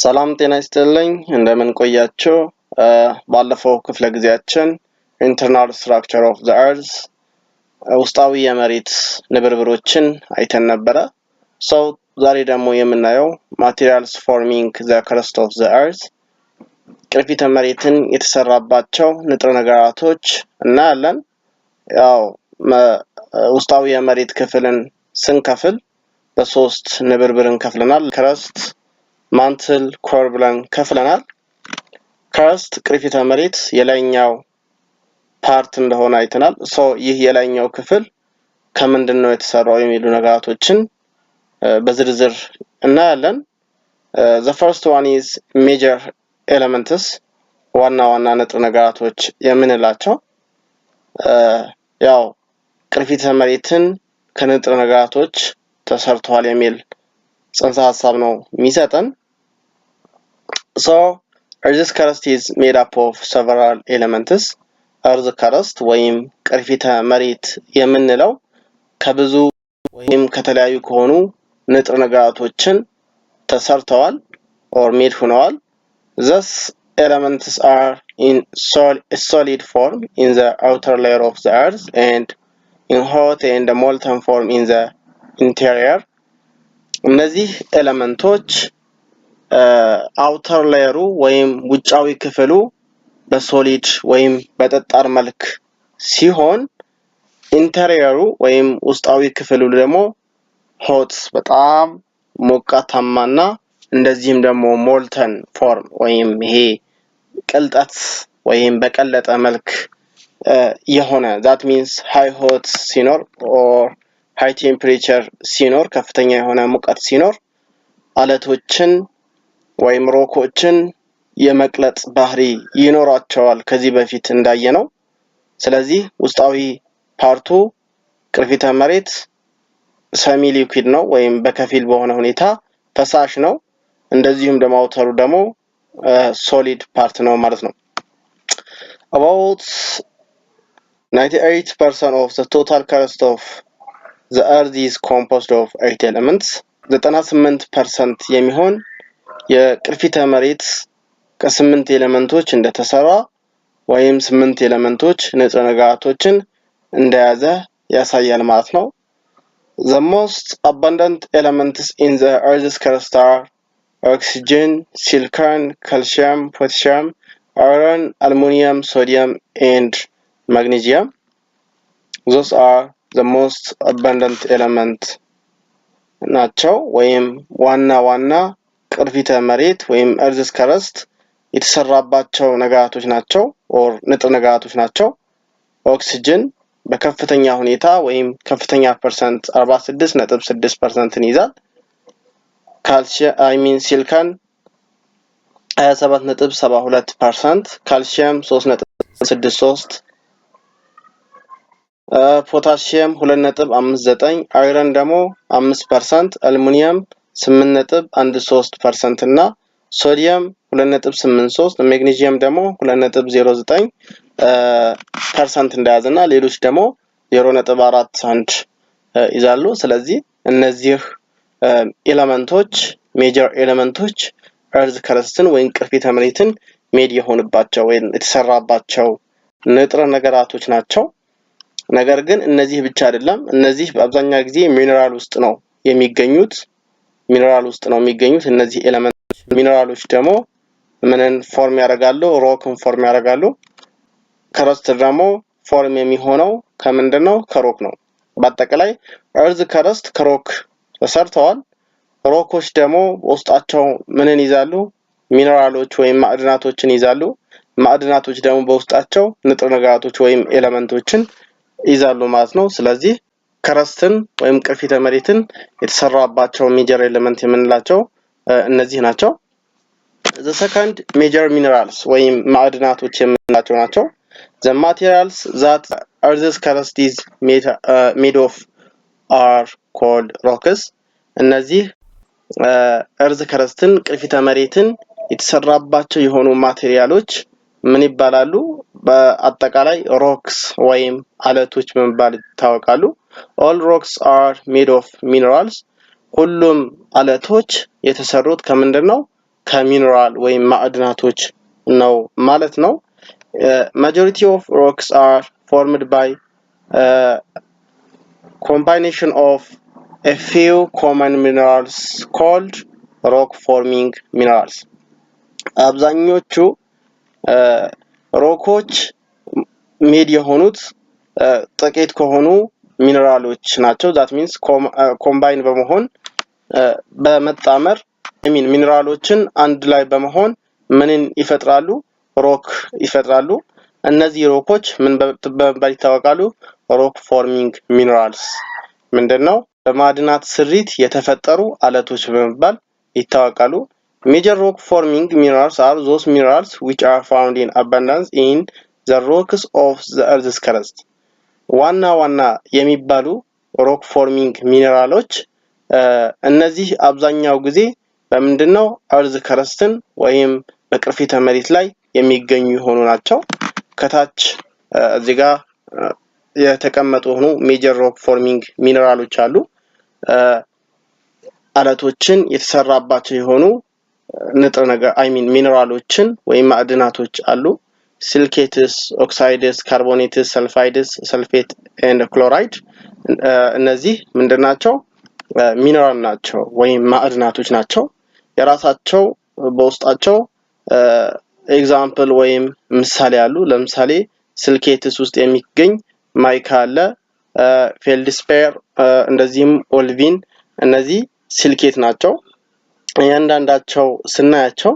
ሰላም ጤና ይስጥልኝ እንደምን ቆያችሁ ባለፈው ክፍለ ጊዜያችን ኢንተርናል ስትራክቸር ኦፍ ዘ እርዝ ውስጣዊ የመሬት ንብርብሮችን አይተን ነበር ዛሬ ደግሞ የምናየው ማቴሪያልስ ፎርሚንግ ዘ ክረስት ኦፍ ዘ እርዝ ቅርፊተ መሬትን የተሰራባቸው ንጥረ ነገራቶች እናያለን ያው ውስጣዊ የመሬት ክፍልን ስንከፍል በሶስት ንብርብርን ከፍለናል ክረስት ማንትል ኮር ብለን ከፍለናል ክረስት ቅርፊተ መሬት የላይኛው ፓርት እንደሆነ አይተናል ይህ የላይኛው ክፍል ከምንድነው የተሰራው የሚሉ ነገራቶችን በዝርዝር እናያለን the first one is major elements ዋና ንጥረ ነገራቶች የምንላቸው ያው ቅርፊተ መሬትን ከንጥረ ነገራቶች ተሰርቷል የሚል ጽንሰ ሐሳብ ነው የሚሰጠን Earth's crust is made up of several elements Earth's crust ወይም ቅርፊተ መሬት የምንለው ከብዙ ወይም ከተለያዩ ከሆኑ ንጥረ ነገራቶችን ተሰርተዋል or made ሆነዋል Thus elements are in solid form in the outer layer of the earth and in hot and molten form in the interior እነዚህ ኤሌመንቶች outer layer ወይም ውጫዊ ክፍሉ በሶሊድ ወይም በጠጣር መልክ ሲሆን interior ወይም ውስጣዊ ክፍሉ ደግሞ hot በጣም ሞቃታማና እንደዚህም ደግሞ molten form ወይም ይሄ ቅልጠት ወይም በቀለጠ መልክ የሆነ that means high hot ሲኖር or high temperature ሲኖር ከፍተኛ የሆነ ሙቀት ሲኖር አለቶችን ወይም ሮኮችን የመቅለጥ ባህሪ ይኖራቸዋል ከዚህ በፊት እንዳየነው ስለዚህ ውስጣዊ ፓርቱ ቅርፊተ መሬት ሰሚ ሊኩዊድ ነው ወይም በከፊል በሆነ ሁኔታ ፈሳሽ ነው እንደዚሁም ደግሞ አውተሩ ደግሞ ሶሊድ ፓርት ነው ማለት ነው about 98% of the total crust of the earth is composed of 8 elements 98% የሚሆን የቅርፊተ መሬት ከ8 ኤሌመንቶች እንደተሰራ ወይም 8 ኤሌመንቶች ንጥረ ነገራቶችን እንደያዘ ያሳያል ማለት ነው The most abundant elements in the earth's crust are oxygen, silicon, calcium, potassium, iron, aluminum, sodium and magnesium Those are the most abundant element ናቸው ወይም ዋና ቅርፊተ መሬት ወይም earth's crust የተሰራባቸው ነገራቶች ናቸው or ንጥረ ነገራቶች ናቸው ኦክሲጅን በከፍተኛ ሁኔታ ወይም ከፍተኛ ፐርሰንት 46.6% ይይዛል ካልሲየም ሲሊካን 27.72% ካልሲየም 3.63 potassium 2.59 iron ደግሞ 5% aluminum 8.13% እና sodium 2.83 magnesium ደግሞ 2.09% እንደያዘና ሌሎች ደግሞ 0.41 ይዛሉ ስለዚህ እነዚህ ኤሌመንቶች ሜጀር ኤሌመንቶች earth crustን ወይም ቅርፊተ መሬትን ሜድ የሆነባቸው ወይም የተሰራባቸው ንጥረ ነገራቶች ናቸው ነገር ግን እነዚህ ብቻ አይደለም እነዚህ በአብዛኛው ጊዜ ሚነራል ውስጥ ነው የሚገኙት እነዚህ ኤሌመንቶች ሚነራሎች ደግሞ ምንን ፎርም ያደርጋሉ ሮክን ፎርም ያደርጋሉ ክረስት ደግሞ ፎርም የሚሆነው ከምንድነው ከሮክ ነው በአጠቃላይ earth crust ከሮክ ተሰርተዋል ሮኮች ደግሞ ውስጣቸው ምንን ይዛሉ ሚነራሎች ወይም ማዕድናቶችን ይዛሉ ማዕድናቶች ደግሞ በውስጣቸው ንጥረ ነገራቶች ወይም ኤሌመንቶችን ይዛሉ ማለት ነው ስለዚህ ክረስትን ወይም ቅርፊተ መሬትን የተሰራባቸው ሜጀር ኤሌመንት የምንላቸው እነዚህ ናቸው The second major minerals ወይም ማዕድናቶች የምንላቸው ናቸው The materials that earth's crust is made of are called rocks እነዚህ earth crustን ቅርፊተ መሬትን የተሰራባቸው የሆኑ ማቴሪያሎች ምን ይባላሉ በአጠቃላይ rocks ወይም አለቶች በመባል ይታወቃሉ All rocks are made of minerals ሁሉም አለቶች የተሰሩት ከምንድነው ከሚነራል ወይም ማዕድናቶች ነው ማለት ነው። majority of rocks are formed by combination of a few common minerals called rock forming minerals አብዛኞቹ ሮኮች ሜድ የሆኑት ጥቂት ከሆኑ ሚነራሎች ናቸው that means combine በመሆን በመጣመር ሚነራሎችን አንድ ላይ በመሆን ምንን ይፈጥራሉ ሮክ ይፈጥራሉ እነዚህ ሮኮች ምን በመባል ይታወቃሉ rock forming minerals ምንድነው በማዕድናት ስሪት የተፈጠሩ አለቶች በመባል ይታወቃሉ major rock forming minerals are those minerals which are found in abundance in the rocks of the earth's crust ዋና የሚባሉ rock forming ሚነራሎች እነዚህ አብዛኛው ጊዜ በምንድነው earth crustን ወይም በቅርፊተ መሬት ላይ የሚገኙ ሆኖ ናቸው ከታች እዚህ ጋር የተቀመጡ ሆኖ major rock forming ሚነራሎች አሉ አለቶችን የተሰራባቸው የሆኑ ንጥረ ነገር ሚነራሎችን ወይም ማዕድናቶች አሉ silicates oxides carbonates sulfides sulfate and chloride እነዚህ ምንድናቸው ሚነራል ናቸው ወይም ማዕድናቶች ናቸው የራሳቸው በውስጣቸው ኤግዛምፕል ወይም ምሳሌ አሉ ለምሳሌ silicates ውስጥ የሚገኝ ማይካ አለ feldspar እንደዚህም olivine እነዚህ silicate ናቸው እያንዳንዳቸው ስናያቸው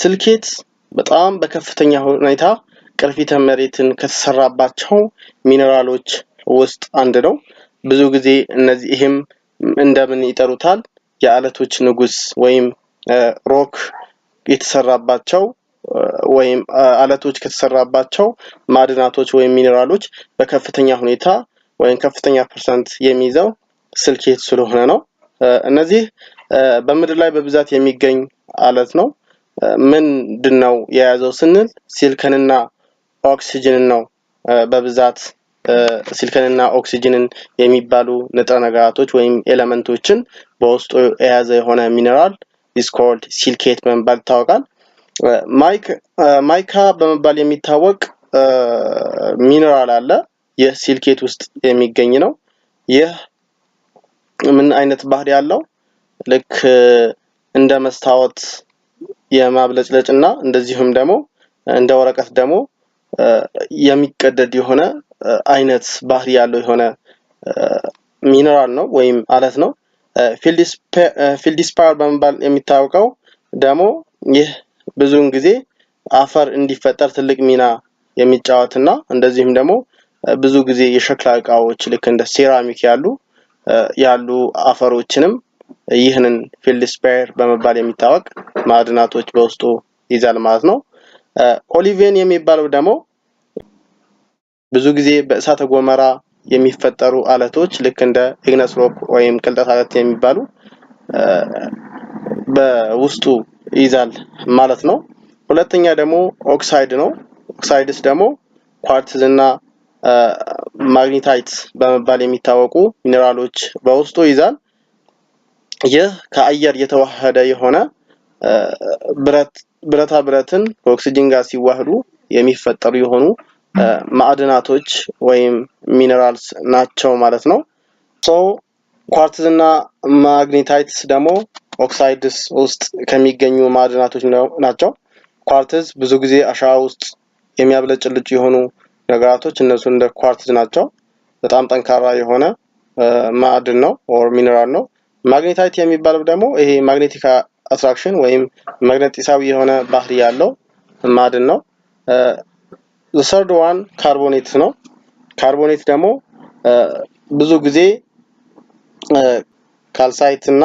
silicate በጣም በከፍተኛ ሁኔታ ቅርፊተ መሬትን ከተሰራባቸው ሚነራሎች ውስጥ አንድ ነው ብዙ ጊዜ እነዚህም እንደምን ይጠሩታል የአለቶች ንጉስ ወይም ሮክ የተሰራባቸው ወይም አለቶች ከተሰራባቸው ማዕድናቶች ወይም ሚነራሎች በከፍተኛ ሁኔታ ወይም ከፍተኛ ፐርሰንት የሚይዘው silicate ስለሆነ ነው እነዚህ በምድር ላይ በብዛት የሚገኝ አለት ነው ምንድነው የያዘው ስንል ሲሊከንና ኦክሲጅንን ነው በብዛት ሲሊከንና ኦክሲጅንን የሚባሉ ንጥረ ነገራቶች ወይም ኤሌመንቶችን በውስጡ የያዘ የሆነ ሚነራል is called silicate በመባል ይታወቃል ማይካ በመባል የሚታወቅ ሚነራል አለ የሲሊኬት ውስጥ የሚገኝ ነው ይህ ምን አይነት ባህሪ ያለው ልክ እንደ መስታወት የማብለጭለጭና እንደዚሁም ደግሞ እንደ ወረቀት ደግሞ የሚቀደድ የሆነ አይነት ባህሪ ያለው የሆነ ሚነራል ነው ወይም አለት ነው feldspar በመባል የሚታወቀው ደግሞ ይህ ብዙውን ጊዜ አፈር እንዲፈጠር ትልቅ ሚና የሚጫወትና እንደዚህም ደግሞ ብዙ ጊዜ የሸክላ ዕቃዎች ልክ እንደ ሴራሚክ ያሉ አፈሮችንም ይህንን feldspar በመባል የሚታወቅ ማዕድናቶች በውስጡ ይዛል ማለት ነው olivine የሚባለው ደግሞ ብዙ ጊዜ በእሳተ ገሞራ የሚፈጠሩ አለቶች ልክ እንደ igneous rock ወይም ቅልጠት አለት የሚባሉ በውስጡ ይዛል ማለት ነው ሁለተኛ ደግሞ ኦክሳይድ ነው ኦክሳይድስ ደግሞ ኳርትዝ እና ማግኔታይት በመባል የሚታወቁ ሚነራሎች በውስጡ ይዛል ይህ ከአየር የተዋሃደ የሆነ ብረታ ብረትን ከኦክሲጅን ጋር ሲዋሃዱ የሚፈጠሩ የሆኑ ማዕድናቶች ወይም ሚነራልስ ናቸው ማለት ነው ኳርትዝ እና ማግኔታይትስ ደግሞ ኦክሳይድስ ውስጥ ከሚገኙ ማዕድናቶች ናቸው ኳርትዝ ብዙ ጊዜ አሸዋ ውስጥ የሚያብለጭልጭ የሆኑ ነገራቶች እነሱ እንደ ኳርትዝ ናቸው በጣም ጠንካራ የሆነ ማዕድን ነው ኦር ሚነራል ነው ማግኔታይት የሚባለው ደግሞ ይሄ ማግኔቲክ አትራክሽን ወይም ማግኔቲሳዊ የሆነ ባህሪ ያለው ማዕድን ነው the third one carbonate ነው ካርቦኔት ደግሞ ብዙ ጊዜ ካልሳይት እና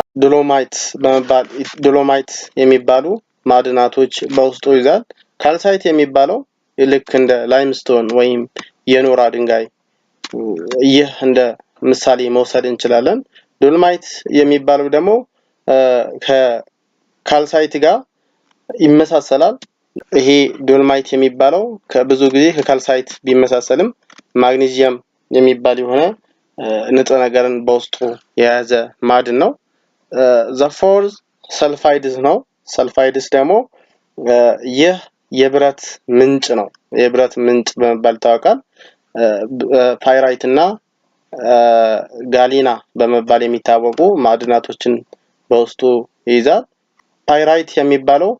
ዶሎማይት የሚባሉ ማዕድናቶች በውስጡ ይዛል ካልሳይት የሚባለው ልክ እንደ ላይምስቶን ወይም የኖራ ድንጋይ ይህ እንደ ምሳሌ መውሰድ እንችላለን ዶሎማይት የሚባለው ደግሞ ከካልሳይት ጋር ይመሳሰላል ይሄ ዶሎማይት የሚባለው ከብዙ ጊዜ ከካልሳይት ቢመሳሰልም ማግኔዚየም የሚባል የሆነ ንጥረ ነገርን በውስጡ የያዘ ማዕድን ነው the fourth sulfides ነው ሰልፋይድስ ደግሞ ይህ የብረት ምንጭ ነው። የብረት ምንጭ በመባል ይታወቃል። ፓይራይት እና ጋሊና በመባል የሚታወቁ ማዕድናቶችን በውስጡ ይይዛል። ፓይራይት የሚባለው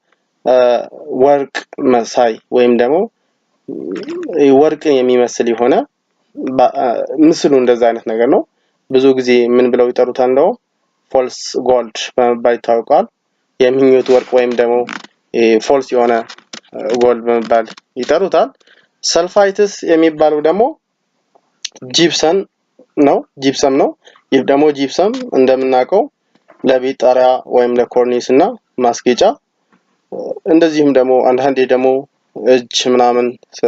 ወርቅ መሳይ ወይም ደግሞ ወርቅን የሚመስል የሆነ ምስሉ እንደዛ አይነት ነገር ነው። ብዙ ጊዜ ምን ብለው ይጠሩታል? እንደው ፎልስ ጎልድ በመባል ይታወቃል። የምኞት ወርቅ ወይም ደግሞ ፎልስ የሆነ ጎልድ በመባል ይጠሩታል። ሰልፋይትስ የሚባለው ደግሞ ጂፕሰም ነው። ይህ ደግሞ ጂፕሰም እንደምናውቀው ለቤት ጣሪያ ወይም ለኮርኒስ እና ማስጌጫ እንደዚህም ደግሞ አንዳንዴ ደግሞ እጅ ምናምን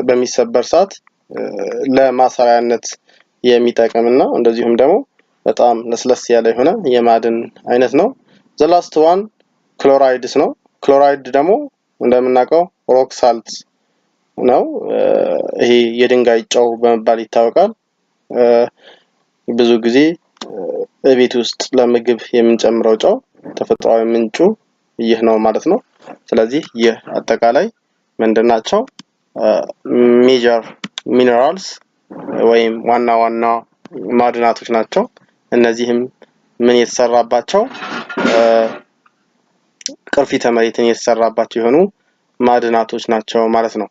በሚሰበር ሰዓት ለማሰሪያነት የሚጠቅምና እንደዚሁም ደግሞ በጣም ለስለስ ያለ የሆነ የማዕድን አይነት ነው። the last one ክሎራይድስ ነው። ክሎራይድ ደግሞ እንደምናውቀው ሮክ ሳልት ነው። ይሄ የድንጋይ ጨው በመባል ይታወቃል። ብዙ ጊዜ በቤት ውስጥ ለምግብ የምንጨምረው ጨው ተፈጥሯዊ ምንጩ ይህ ነው ማለት ነው። ስለዚህ ይህ አጠቃላይ ምንድናቸው? ሜጀር ሚነራልስ ወይም ዋና ዋና ማዕድናቶች ናቸው። እነዚህም ምን የተሰራባቸው ቅርፊተ መሬትን የተሰራባቸው የሆኑ ማዕድናቶች ናቸው ማለት ነው።